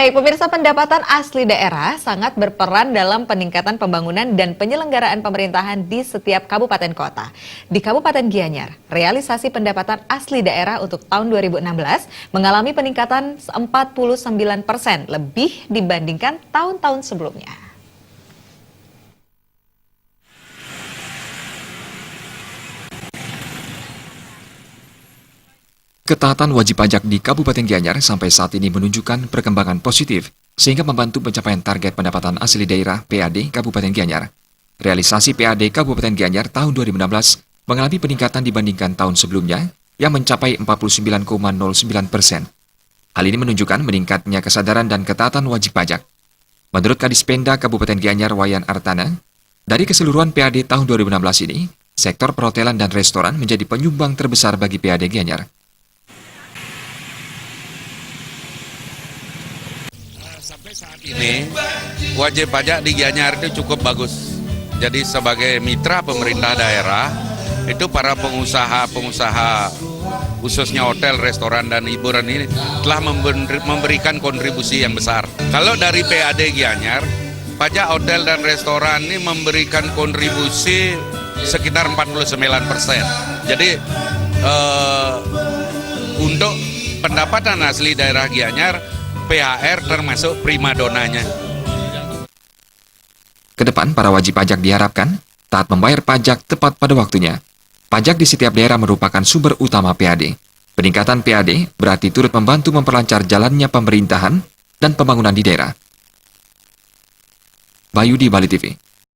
Baik, pemirsa, pendapatan asli daerah sangat berperan dalam peningkatan pembangunan dan penyelenggaraan pemerintahan di setiap kabupaten kota. Di Kabupaten Gianyar, realisasi pendapatan asli daerah untuk tahun 2016 mengalami peningkatan 49% lebih dibandingkan tahun-tahun sebelumnya. Ketaatan wajib pajak di Kabupaten Gianyar sampai saat ini menunjukkan perkembangan positif, sehingga membantu pencapaian target pendapatan asli daerah PAD Kabupaten Gianyar. Realisasi PAD Kabupaten Gianyar tahun 2016 mengalami peningkatan dibandingkan tahun sebelumnya, yang mencapai 49,09%. Hal ini menunjukkan meningkatnya kesadaran dan ketaatan wajib pajak. Menurut Kadis Penda Kabupaten Gianyar Wayan Artana, dari keseluruhan PAD tahun 2016 ini, sektor perhotelan dan restoran menjadi penyumbang terbesar bagi PAD Gianyar. Sampai saat ini, wajib pajak di Gianyar itu cukup bagus. Jadi sebagai mitra pemerintah daerah, itu para pengusaha-pengusaha, khususnya hotel, restoran, dan hiburan ini telah memberikan kontribusi yang besar. Kalau dari PAD Gianyar, pajak hotel dan restoran ini memberikan kontribusi sekitar 49%. Jadi untuk pendapatan asli daerah Gianyar, PHR termasuk primadonanya. Kedepan, para wajib pajak diharapkan taat membayar pajak tepat pada waktunya. Pajak di setiap daerah merupakan sumber utama PAD. Peningkatan PAD berarti turut membantu memperlancar jalannya pemerintahan dan pembangunan di daerah. Bayu di Bali TV.